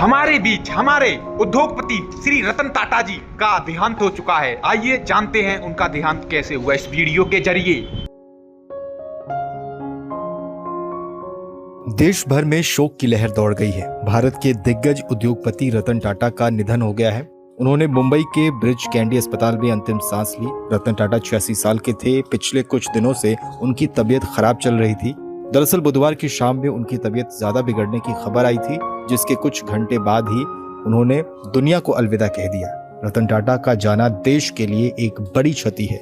हमारे बीच हमारे उद्योगपति श्री रतन टाटा जी का देहांत हो चुका है। आइए जानते हैं उनका देहांत कैसे हुआ इस वीडियो के जरिए। देश भर में शोक की लहर दौड़ गई है। भारत के दिग्गज उद्योगपति रतन टाटा का निधन हो गया है। उन्होंने मुंबई के ब्रिज कैंडी अस्पताल में अंतिम सांस ली। रतन टाटा 86 साल के थे। पिछले कुछ दिनों से उनकी तबीयत खराब चल रही थी। दरअसल बुधवार की शाम में उनकी तबीयत ज्यादा बिगड़ने की खबर आई थी, जिसके कुछ घंटे बाद ही उन्होंने दुनिया को अलविदा कह दिया। रतन टाटा का जाना देश के लिए एक बड़ी क्षति है।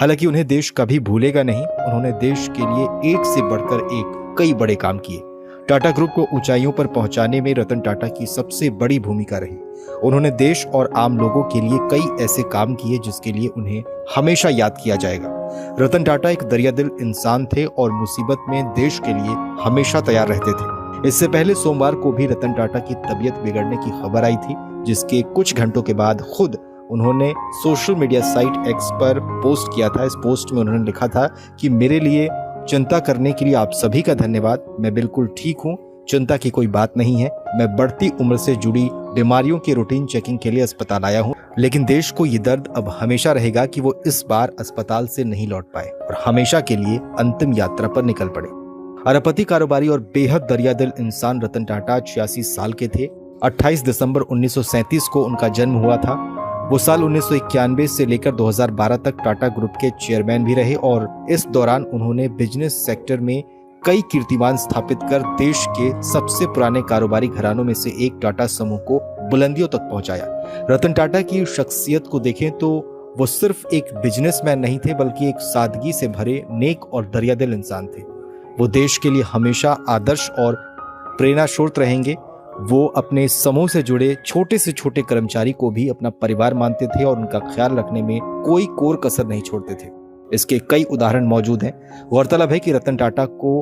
हालांकि उन्हें देश कभी भूलेगा नहीं। उन्होंने देश के लिए एक से बढ़कर एक कई बड़े काम किए। टाटा ग्रुप को ऊंचाइयों पर पहुंचाने में रतन टाटा की सबसे बड़ी भूमिका रही। उन्होंने देश और आम लोगों के लिए कई ऐसे काम किए जिसके लिए उन्हें हमेशा याद किया जाएगा। रतन टाटा एक दरियादिल इंसान थे और मुसीबत में देश के लिए हमेशा तैयार रहते थे। इससे पहले सोमवार को भी रतन टाटा की तबीयत बिगड़ने की खबर आई थी, जिसके कुछ घंटों के बाद खुद उन्होंने सोशल मीडिया साइट एक्स पर पोस्ट किया था। इस पोस्ट में उन्होंने लिखा था कि मेरे लिए चिंता करने के लिए आप सभी का धन्यवाद। मैं बिल्कुल ठीक हूँ, चिंता की कोई बात नहीं है। मैं बढ़ती उम्र से जुड़ी बीमारियों की रूटीन चेकिंग के लिए अस्पताल आया हूँ, लेकिन देश को ये दर्द अब हमेशा रहेगा कि वो इस बार अस्पताल से नहीं लौट पाए और हमेशा के लिए अंतिम यात्रा पर निकल पड़े। अरबपति कारोबारी और बेहद दरियादिल इंसान रतन टाटा 86 साल के थे। 28 दिसंबर 1937 को उनका जन्म हुआ था। वो साल 1991 से लेकर 2012 तक टाटा ग्रुप के चेयरमैन भी रहे और इस दौरान उन्होंने बिजनेस सेक्टर में कई कीर्तिमान स्थापित कर देश के सबसे पुराने कारोबारी घरानों में से एक टाटा समूह को बुलंदियों तक पहुंचाया। रतन टाटा की शख्सियत को देखें तो वो सिर्फ एक बिजनेसमैन नहीं थे, बल्कि एक सादगी से भरे नेक और दरियादिल इंसान थे। वो देश के लिए हमेशा आदर्श और प्रेरणा स्रोत रहेंगे। वो अपने समूह से जुड़े छोटे से छोटे कर्मचारी को भी अपना परिवार मानते थे और उनका ख्याल रखने में कोई कोर कसर नहीं छोड़ते थे। इसके कई उदाहरण मौजूद हैं। गौरतलब है कि रतन टाटा को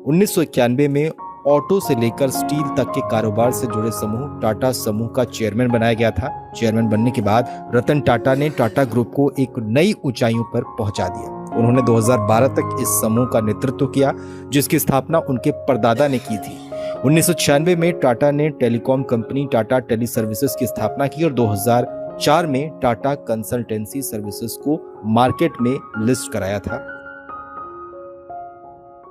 1991 में ऑटो से लेकर स्टील तक के कारोबार से जुड़े समूह टाटा समूह का चेयरमैन बनाया गया था। चेयरमैन बनने के बाद रतन टाटा ने टाटा ग्रुप को एक नई ऊंचाइयों पर पहुंचा दिया। उन्होंने 2012 तक इस समूह का नेतृत्व किया, जिसकी स्थापना उनके परदादा ने की थी। 1996 में टाटा ने telecom company Tata Teleservices की स्थापना की और 2004 में टाटा कंसल्टेंसी सर्विसेज को मार्केट में लिस्ट कराया था।